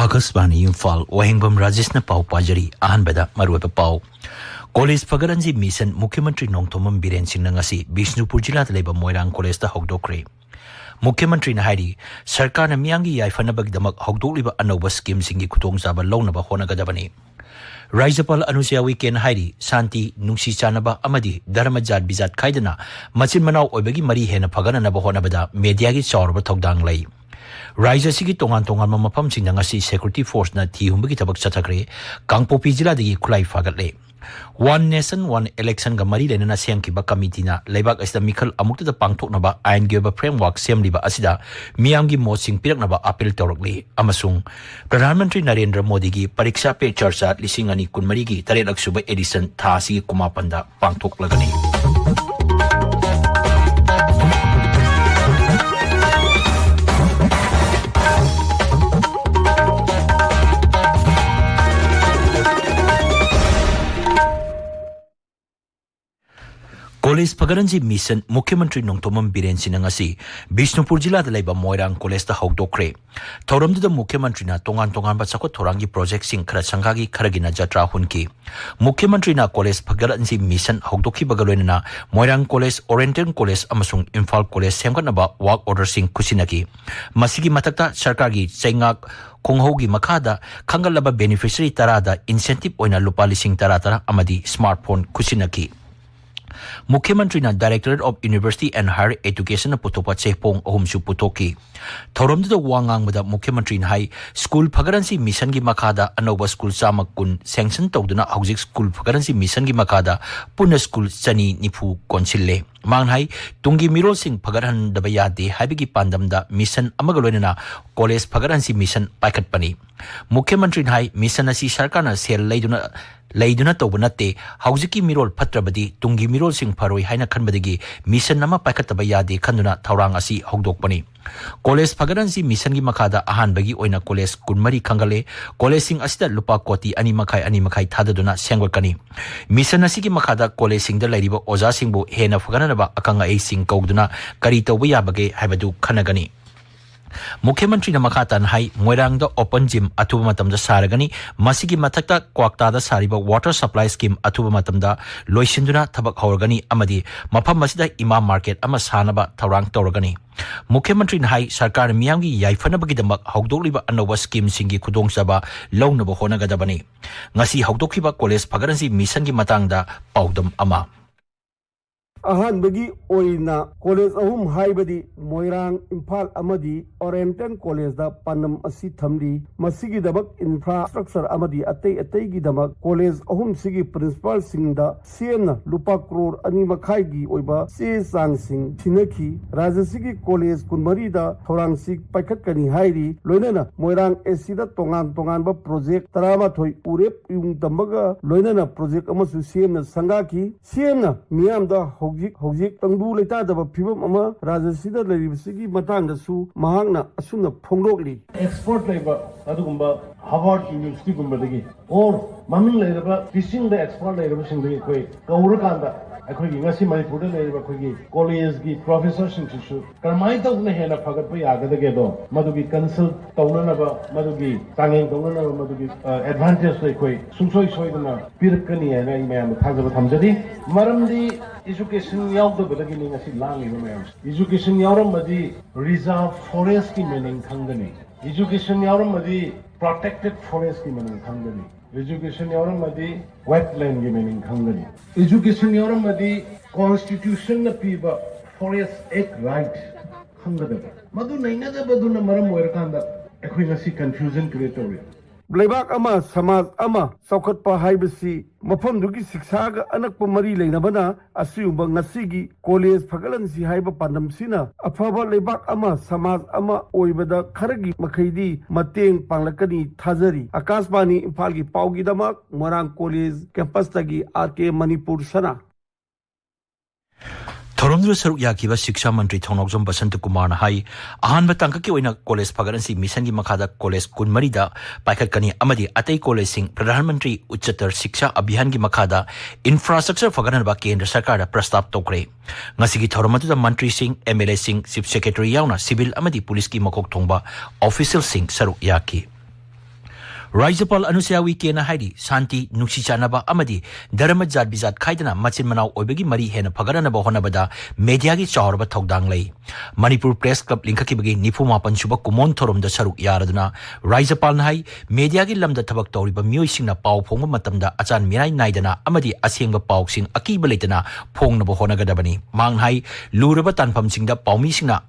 Augustbani Imphal Wahengbam Rajesh na pau pajari ahanbada maruwa pau College Pagaranji Mission Mukhyamantri Nongthomam Biren Singh ngasi Bishnupur jila da leba Moirang College da hogdokre Mukhyamantri na hairi sarkar na miyangi yaifanabagdamak hogdokliba anoba scheme singi khutongchaba launaba honagadabani Raijapal Anusia Weekend hairi Santi Nungsi Chanaba Amadi Dharmajat Bizat Kaidana Machin Manau Obegi Mari Hena Pagana Nabahonabada Media gi Chawraba Thogdang Lay Raija sigi tongan mapam sing ngasi security force na thi humbagi tabak chathakre Kangpopi jila dagi khulai fagatle One Nation One Election ga mari lena siang ki ba committee na lebak asida mikhal amukta da pangthok na ba ain ge ba framework semli ba asida miyam gi mo sing pirak na ba appeal tawrakli amasung Pradhan Mantri Narendra Modi gi pariksha pe charcha lising ani kunmari gi tarenak suba edition tha si kumapanda pangthok lagani College Pagaranji Mission Mukhyamantri Nongthomam Biren Singh ngasi Bishnupur jila da leba Moirang College da hogdokre Thoram da Mukhyamantri na tongan ba chakot thorangi project sing khara sangagi kharagina jatra hunki Mukhyamantri na College Pagaranji Mission hogdokhi bagaloina na Moirang College Oriental College amasung Imphal College semgatna ba work order sing khusinaki masigi matakta sarkar gi chaingak Konghogi makada khangalaba beneficiary tarada incentive oina lupa lising tara amadi smartphone khusinaki Mukhyamantri na Directorate of University and Higher Education na putopa chepong ahumsu putoki. Thorom da wangang bada Mukhyamantri na hai School Pagaransi Mission gi makada anoba school samak kun sanction tawduna haujik School Pagaransi Mission gi makada puna school chani nifu konsille. Manghai tungi mirol sing pagaran dabayade habigi pandam da mission amagaloina College Pagaransi Mission paikat pani. Mukhyamantri na hai mission asi sarkar na sel Laiduna Tobunate, Hauziki Mirol Patrabadi, Tungi Mirol Sing Paroi, Haina Kanbadigi, Mission Nama Pakatabayadi, Kanduna, Taurangasi, Hogdokpani. College Pagaransi Missangi Makada, Ahan Bagi Oina College, Kunmari Kangale, College Sing Asita Lupa Koti, Animakai Tadaduna, Sangwakani. Missanasiki Makada, College Sing the Ladibo, Oza Singbo, Hena Faganaba, Akanga A Sing Kauduna, Karita Wayabage, Habadu, Kanagani. Mukhyamantri na makatan hai Moirang da open gym atuba matam da saragani masigi matakta kwakta da sariba water supply scheme atuba matam da loisinduna thabak hawrgani amadi mafam masida imam market ama sanaba thaurang tawrgani Mukhyamantri na hai sarkar miyamgi yaifanabagi damak hawdokliba anoba scheme singi khudongchaba launaba honagadabani ngasi hawdokhiba College Pagaransi Mission gi matangda paudam ama Ahan bagi oina college ahum haibadi Moirang Imphal amadi Oriental College da panam asi thamdi masigi dabak infrastructure amadi atei gi damak college ahum sigi principal sing da siena lupa crore ani makhai gi oiba se sang sing thinaki rajasigi college kunmari da thorang sik paikhat kani hairi loinana Moirang AC da tongan ba project tarama thoi urep yung damaga loinana project amasu siena sangaki siena miyam da Hojik tangbu leta da phibam ama rajasida leribsigi matang da su mahangna asuna phonglokli export leba adugumba Harvard University gumba dagi or maming leba fishing da export leba singdagi koi kaurukanda akhoi ngasi Manipur da leba khoi college gi professor singsu karmai tawna hena phagat pa yagadage do madugi consult tawna ba madugi tangeng tawna ba madugi advantage lei koi sungsoi dana pirkani hena imam thajaba thamjadi maramdi education yaudda badagi ni ngasi langi mayam education yauram madi reserve forest ki meaning khangani education yauram madi protected forest ki meaning khangani education yauram madi wetland ki meaning khangani education yauram madi constitution na piba forest act right khangada madu naina da baduna maram oirkanda ekhoi ngasi confusion create tori Blaibak ama samaj ama saukhatpa haibasi mafam dugi siksaga anakpa mari leinabana asiuba ngasigi college Pagaransi haiba pandamsina afaba leibak ama samaj ama oibada kharagi makhaidi mateng panglakani thajari Akashbani Imphal gi paugi damak Moirang College campus tagi RK Manipur sana Thoromdra saruk yakiba Shiksha Mantri Thonokjom Basant Kumar na hai ahan batang ki oina College Pagaransi Mission gi makada College Kunmari da paikat kani amadi atei college sing Pradhan Mantri Uchchatar Shiksha Abhiyan gi makada infrastructure fagaran ba kendra sarkar da prastab tokre ngasi gi thoromatu da mantri sing MLA sing chief secretary yauna civil amadi police gi makok thongba official sing saruk yaki Raijapal Anusiawi Kena Haidi, Santi, Nuksichanaba Amadi, Dharma Jad Bizat Kaidana, Machin Manau Obegi Mari Hena Pagarana Bohonabada, Mediagi Chauraba Togdanglay. Manipur Press Club Linkakibagi, Nipuma Panchuba Kumon Torum the Saruk Yaraduna, Raijapal Nai, Mediagi Lam the Tabak Toriba Musing Pau Ponga Matamda, Achan Mirai Naidana, Amadi Asinga Pauxing, Akibalatana, Pong Nabohonagadabani, Manghai, Luraba Tanpam Singda, Paumisina,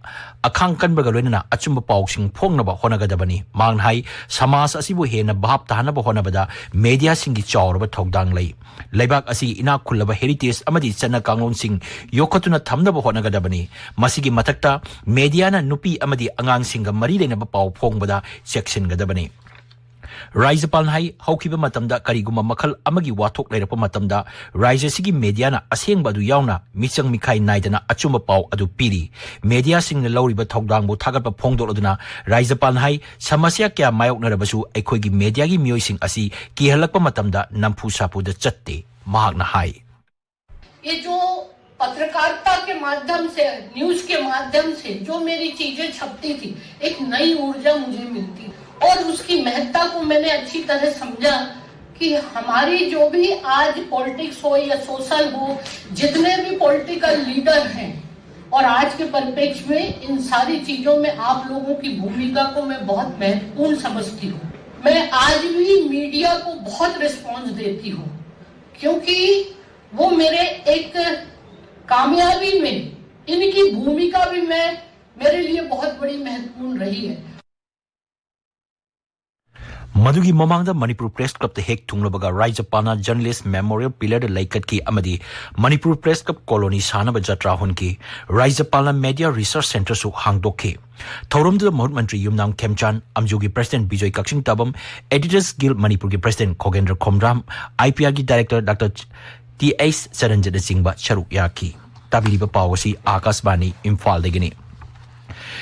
Akankan Bagalena, Achumba Pauxing, Pong Nabohonagadabani, Manghai, Samas Asibu Hena. Bahap tahana bahonabada media singi chauraba thogdang lay laibak asi ina khulaba heritage amadi chana kanglon sing yokhatuna thamna bahonagadabani masigi matakta media na nupi amadi angang singa mari lena ba paw phongbada section gadabani Raijapal Hai Haukiba Matamda Kariguma Makal Amagi Watok Lerapa Matamda Raija Sigi Mediana Aseng Badu Yauna Michang Mikai Naidana Achuma Pau Adu Piri Media Sing the Loriba Togdango Tagapa Pongdo Oduna Raijapal Hai Samasya Kya Mayok Narabasu Ekogi Mediagi Myoising Asi Kihalapa Matamda Nampu Sapu the Chatte Mahagna Hai ये जो पत्रकारिता के माध्यम से news के माध्यम से जो मेरी चीजें छपती थी एक नई ऊर्जा मुझे मिलती और उसकी महत्ता को मैंने अच्छी तरह समझा कि हमारी जो भी आज पॉलिटिक्स हो या सोशल हो जितने भी पॉलिटिकल लीडर हैं और आज के परिप्रेक्ष्य में इन सारी चीजों में आप लोगों की भूमिका को मैं बहुत महत्वपूर्ण समझती हूँ मैं आज भी मीडिया को बहुत रिस्पॉन्स देती हूँ क्योंकि वो मेरे एक कामयाबी में इनकी भूमिका भी मेरे लिए बहुत बड़ी महत्वपूर्ण रही है Madugi Mamangda Manipur Press Club the Hek Tunglabaga Raijapana Journalist Memorial Pillar the Laikat ki Amadi Manipur Press Club Colony Sana Bajatra Hunki Raijapana Media Research Center su Hangdoke Thorum the Mantri Yumnam Kemchan Amjugi President Bijoy Kaksing Tabam Editors Guild Manipur President Kogendra Komram IPR Director Dr. T.S. Saranjana Singba Charuk Yaki Tabiriba Pawasi Akasbani Imphal Degini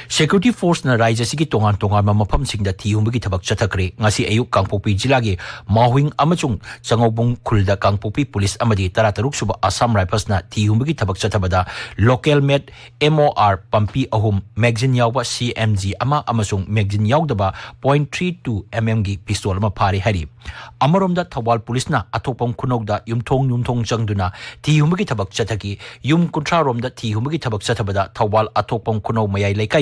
Security Force na Raija Sigi Tongan Tongan Mapam Sing the Tiumbi Tabak Chatakre, Nasi Ayu Kangpopi Jilagi, Mawing Amachung, Sangobung Kulda Kangpopi Police Amadi, Tarataruk Suba Assam Rifles na Tiumbi Tabak Chatabada, Local Med, MOR, Pampi Ahum, Magazine Yawa CMG, Ama Amasung, Magazine Yaudaba, .32 mmg pistol Mapari Hari. Amarom da Tawal Police na Atopong Kunogda, Yumtong Jangduna, Tiumbi Tabak Chataki, Yum Kuntrarom da Tiumbi Tabak Chatabada, Tawal Atopong Kuno Mayai Laikai.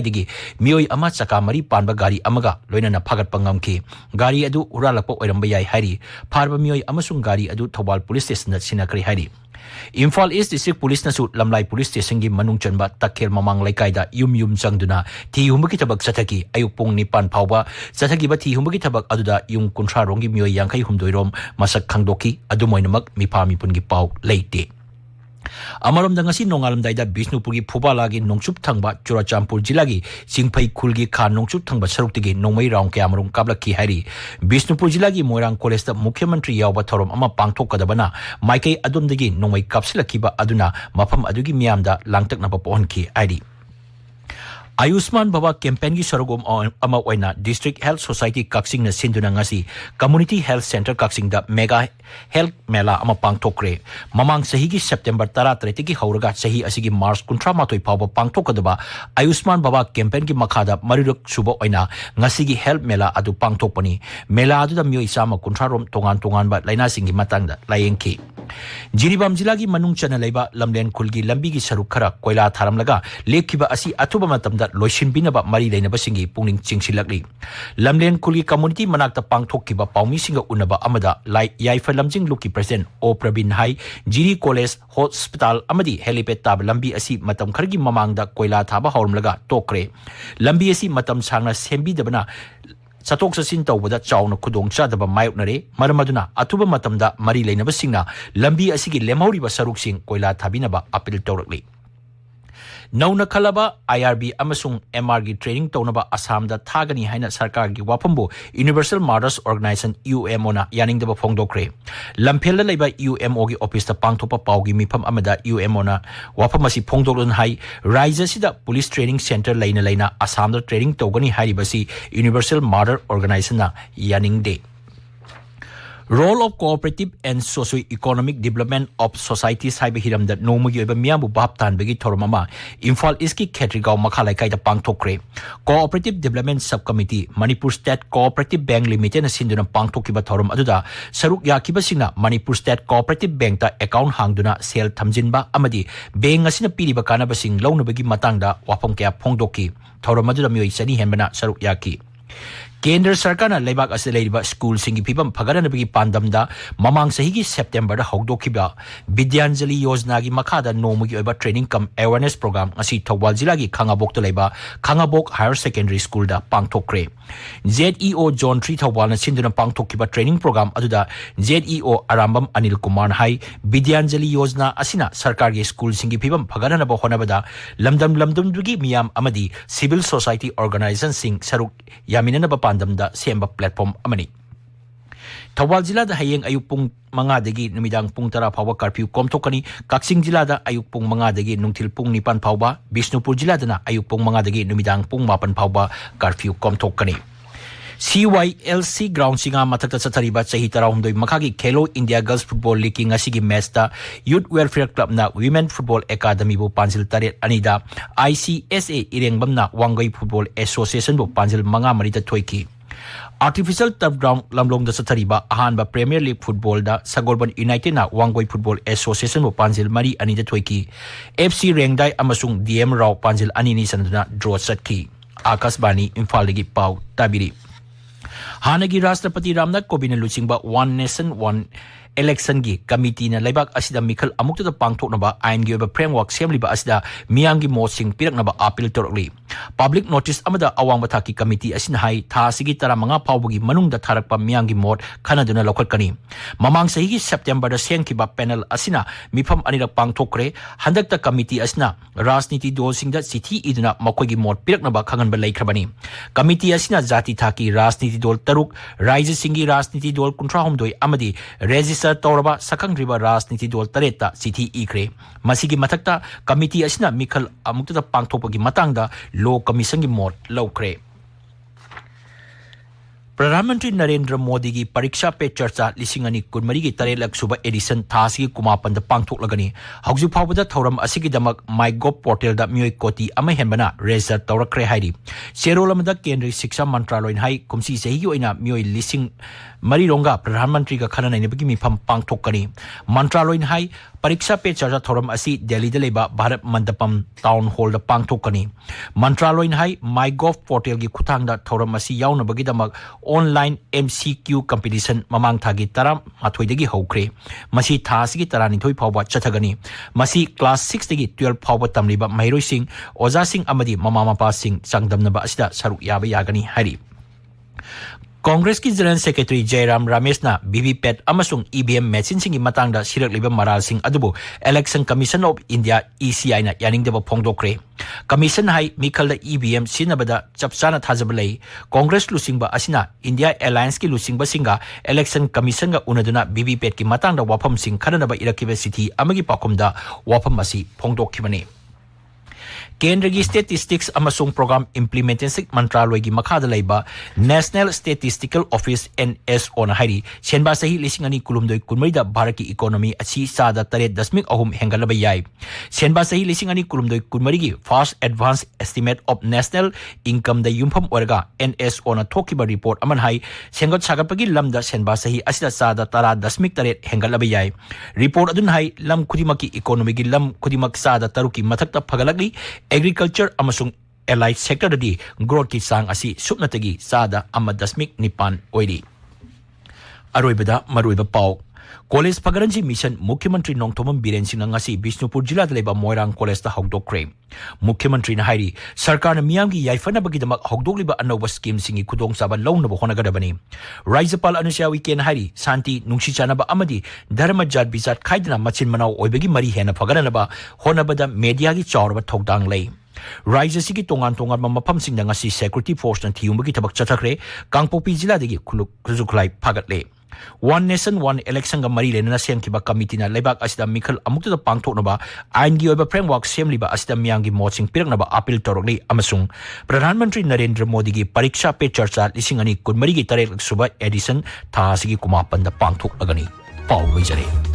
Mioi ama chaka mari panba gari amaga loina na phagat pangam ki gari adu uralakpa oiramba yai hari pharba mioi amasung gari adu Thobal Police Station na sinakri hari Imphal East District Police na su Lamlai Police Station gi manung chanba takhel mamang laikai da yum changduna thi humgi tabak sathaki ayupong ni pan phawba sathaki ba thi humgi tabak aduda yum kunthra rongi mioi yankai humdoirom masak khangdoki adu moinamak mipa mipungi pau leite Amarom dangasi nongalam daida Bishnupurgi Phubalagi Nongchup Thangba Churachampur Jilagi Singphai Khulgi Kha Nongchup Thangba Saruktigi Nongmai Raung ke amarum kablaki hari Bishnupur Jilagi Moirang College da Mukhyamantri Yawba Thorom ama pangthokadabana Maikai adumdagi Nongmai kapsilakiba aduna mafam adugi miyamda langtaknaba pohonki ari Ayushman Baba campaign gi sarugom ama oina District Health Society Kaksing na sinduna ngasi Community Health Center Kaksing da Mega Health Mela ama pangthokre mamang sahi gi September 13 gi hauraga sahi asigi March 13 phawba pangthokadaba Ayushman Baba campaign gi makhada mariruk suba oina ngasi gi Health Mela adu pangthokpani Mela adu da mioi sama 13 rom tongan ba laina singi matangda layengki Jiribam Jilagi Manung Chana Leba Lamlen Kulgi Lambigi Saruk Khara Koila Tharamlaga Lekhiba asi atuba matamda Loishin Binaba Mari Lainaba Singi Pungling Chingsilakli Lamlen Kulgi Community Manakta Pangthokiba Paumi Singa Unaba Amada Lai Yaifa Lamjing Luki President O Prabin Hai Jiri College Hospital Amadi Helipad Tab Lambi asi Matam Khargi Mamangda Koila Thaba Haurmlaga Tokre Lambi asi Matam Sangna Sembi Dabana Satok Sasin Tawada Chawna Kudong Chadaba Mayoknare, Maramaduna, Atuba Matamda, Mari Lainaba Singna, Lambi Asigi Lemhauri Saruk Sing, Koila Tabinaba, Apil Torakli. Nauna Kalaba, IRB Amasung, MRG Training Tonaba Assam da Thagani Haina Sarkar gi Wapambo, Universal Mothers Organization UMO na Yaning daba Phongdokre. Lampela Leba UMO gi Office da Pangthopa Paugi Mipam Amada UMO na Wapamasi Phongdokron Hai, Raija Sida Police Training Center Laina Assam da Training Togani Hai Basi, Universal Mother Organization na Yaning de. Role of cooperative and socio-economic development of societies haiba hiramda nomugi oiba miyabu bab tanbagi thormama Imphal East ki Khetrigao makhalai kaida pangthokre Cooperative Development Subcommittee Manipur State Cooperative Bank Limited na sinduna pangthokiba thorum aduda saruk yakiba singna Manipur State Cooperative Bank ta account hangduna sel thamjinba amadi bank asina piriba kanaba sing launabagi matangda wafam kya phongdoki thorum aduda mioi sani henbana saruk yaki Kendra Sarkar na leibak asa leiba school singi pibam phagana bagi pandamda mamang sahi gi September da hogdokiba Vidyanjali Yojana gi makhada nomugi oiba training cum awareness program asi Thawal jila gi Khangabok to leiba Khangabok Higher Secondary School da pangthokre ZEO John 3 Thawal na sinduna pangthokiba training program aduda ZEO Arambam Anil Kumar hai Vidyanjali Yojana asina sarkar gi school singi pibam phagana na ba honabada lamdam dugi miyam amadi civil society organization sing saruk yamina na pandamda semba platform amani Thawal jila da hayeng ayuk pung manga dagi numidang pung tara phawa curfew komthokani Kaksing jila da ayuk pung manga dagi nungthil pung nipan phawba Bishnupur jila da na ayuk pung manga dagi numidang pung mapan phawba curfew komthokani CYLC ground singa mathakta chathariba chahi tarahumdoi makhagi Khelo India Girls Football League ngasigi match ta Youth Welfare Club na Women Football Academy bu panjil taret anida ICSA Irengbam na Wangoi Football Association bu panjil manga marita thoiki Artificial turf ground lamlong da chathariba ahanba Premier League Football da Sagolban United na Wangoi Football Association bu panjil mari anida thoiki FC Rengdai amasung DM Rao panjil anini sanaduna draw chatki Akashbani Imphal gi pau tabiri Hanagi Rashtrapati Ramnath Kovind Luchingba One Nation One Election gi committee na laibak asida mikhal amukta da pangthoknaba ain gi oba framework semliba asida miyangi mosing piraknaba appeal torokli public notice amada awang bathaki committee asina hai tha sigi taramanga phawbagi manungda tharakpa miyangi mot khanaduna lokhatkani mamang sahi September da sengkiba panel asina mifam anirak pangthokre handakta committee asina rajniti dol singda chithi iduna makoigi mot piraknaba khanganba laikhrabani committee asina jati thaki rajniti dol taruk raija singi rajniti dol 13 amadi register Tauraba Sakang River Rajniti Dol Tareta City Ikre Masigi Matakta Committee Asina Mikhal Amukta Pangthopagi Matangda Law Commission gi mot laukre Pradhan Mantri Narendra Modi gi Pariksha Pe Charcha Lisingani Kunmari gi Tarelak Suba Edition Thasi Kumapan da Pangthoklagani Hauju Phawbada Thoram Asigi Damak MyGov portal da Mioi Koti ama henbana register Taurakre hairi Serolamada Kendri Shiksha Mantraloin hai kumsi sehi oina Mioi Lising Marironga Pradhan Mantri ga khana nai bagi mifam pangthokani Mantraloin hai Pariksha Pe Charcha Thoram asi Delhi da leba Bharat Mandapam Town Hall da pangthokani Mantraloin hai MyGov portal gi khuthang da Thoram asi yauna bagi damak online MCQ competition mamang thagi taram mathoidagi hokre masi thasigi tarani thoi phawba chathagani masi class 6 dagi 12 phawba tamliba mairoi sing oja sing amadi mama mapa sing changdamnaba asida saruk yaba yagani hari Congress ki General Secretary Jairam Ramesh na VVPAT amasung EVM machine singi matangda sirak liba maral sing adubu Election Commission of India ECI na yaning deba phongdokre Commission hai mikhal da EVM sinabada chapchana thajabalai Congress lusingba asina India Alliance ki lusingba singa Election Commission ga unaduna VVPAT ki matangda wafam sing khananaba irakiba city amagi pakumda wafam asi phongdokhibani Kendra gi Statistics amasung Program Implementation Mantraloy gi makhada laiba National Statistical Office NSO na hari senba sahi lisingani kulumdoi kunmari da Bharat ki economy achi sada 3.3 hengalaba yai senba sahi lisingani kulumdoi kunmari gi First Advance Estimate of National Income da yumpham orga NSO na thokiba report aman hai sengot sagapagi lamda senba sahi asida sada 3.3 hengalaba yai report adun hai lam khudimaki economy gi lam khudimak sada taruki mathakta phagalagli Agriculture amasung allied sector dadi growth ki sang asi supnatagi sada 1.9 oiri aroibada maroiba pau College Pagaranji Mission Mukhyamantri Nongthomam Biren Singh ngasi Bishnupur jila da leba Moirang College ta hogdokre Mukhyamantri na hairi sarkar na miyam gi yaifana bagi damak hogdokliba anoba scheme singi khudong saba launaba honagadabani Raijapal Anusya Weekend hairi Santi Nungsi chanaba amadi dharma jat bizat khaidana machin manau oibagi mari hena phaganaba honabada media gi chawrba thokdang lei Raija sigi tongan mapam sing ngasi security force na thiumbagi tabak chathakre Kangpopi jila dagi khuluklai phagat le One Nation One Election ga mari lena sem ki ba committee na lebak asida mikhal amukta da pangthok na ba ain gi oiba framework sem liba asida miyang gi moching pirak na ba appeal torokli amasung Pradhan Mantri Narendra Modi gi pariksha pe charcha lising ani kun mari gi tarek suba edition tha sigi kumapan da pangthok agani pau mai jare